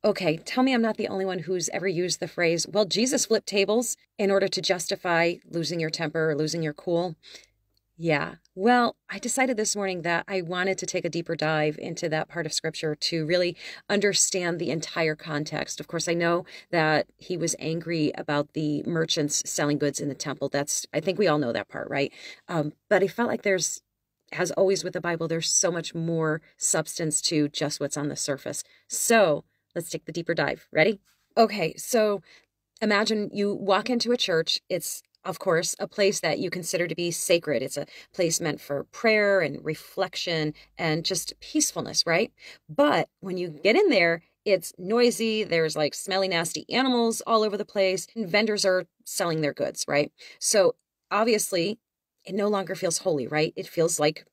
Okay, tell me I'm not the only one who's ever used the phrase, well, Jesus flipped tables in order to justify losing your temper or losing your cool. Yeah, well, I decided this morning that I wanted to take a deeper dive into that part of scripture to really understand the entire context. Of course, I know that he was angry about the merchants selling goods in the temple. I think we all know that part, right? But I felt like as always with the Bible, there's so much more substance to just what's on the surface. So let's take the deeper dive. Ready? Okay, so imagine you walk into a church. It's, of course, a place that you consider to be sacred. It's a place meant for prayer and reflection and just peacefulness, right? But when you get in there, it's noisy. There's like smelly, nasty animals all over the place, and vendors are selling their goods, right? So obviously, it no longer feels holy, right? It feels like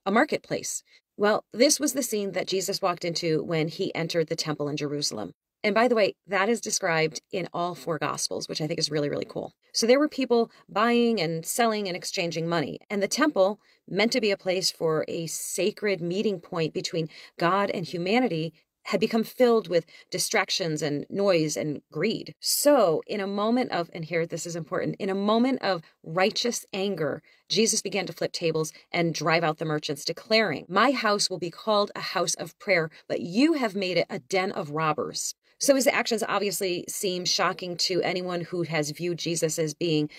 a marketplace. Well, this was the scene that Jesus walked into when he entered the temple in Jerusalem. And by the way, that is described in all four Gospels, which I think is really, really cool. So there were people buying and selling and exchanging money. And the temple, meant to be a place for a sacred meeting point between God and humanity, had become filled with distractions and noise and greed. So in a moment of, and here this is important, in a moment of righteous anger, Jesus began to flip tables and drive out the merchants, declaring, "My house will be called a house of prayer, but you have made it a den of robbers." So his actions obviously seem shocking to anyone who has viewed Jesus as being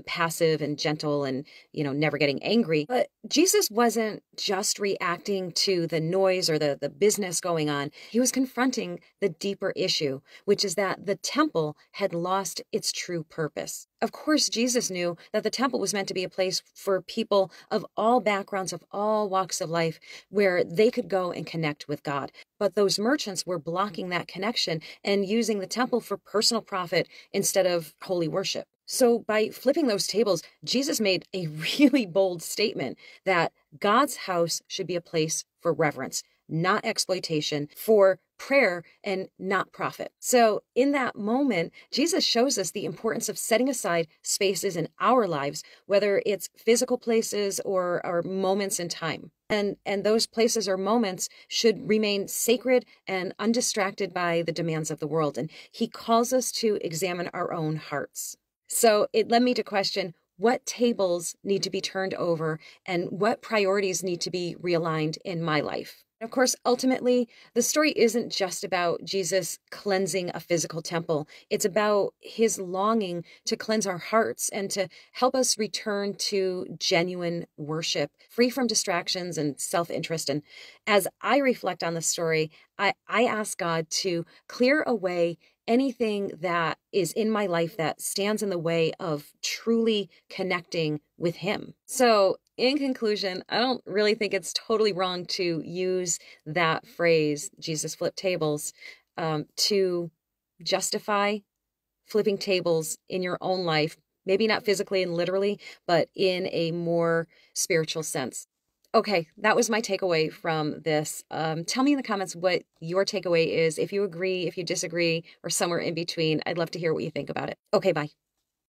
passive and gentle and, never getting angry. But Jesus wasn't just reacting to the noise or the business going on. He was confronting the deeper issue, which is that the temple had lost its true purpose. Of course, Jesus knew that the temple was meant to be a place for people of all backgrounds, of all walks of life, where they could go and connect with God. But those merchants were blocking that connection and using the temple for personal profit instead of holy worship. So by flipping those tables, Jesus made a really bold statement that God's house should be a place for reverence, not exploitation, for prayer and not profit. So in that moment, Jesus shows us the importance of setting aside spaces in our lives, whether it's physical places or moments in time. And those places or moments should remain sacred and undistracted by the demands of the world. And he calls us to examine our own hearts. So it led me to question, what tables need to be turned over and what priorities need to be realigned in my life? Of course, ultimately, the story isn't just about Jesus cleansing a physical temple. It's about his longing to cleanse our hearts and to help us return to genuine worship, free from distractions and self-interest. And as I reflect on the story, I ask God to clear away anything that is in my life that stands in the way of truly connecting with him. So in conclusion, I don't really think it's totally wrong to use that phrase, Jesus flipped tables, to justify flipping tables in your own life, maybe not physically and literally, but in a more spiritual sense. Okay, that was my takeaway from this. Tell me in the comments what your takeaway is. If you agree, if you disagree, or somewhere in between, I'd love to hear what you think about it. Okay, bye.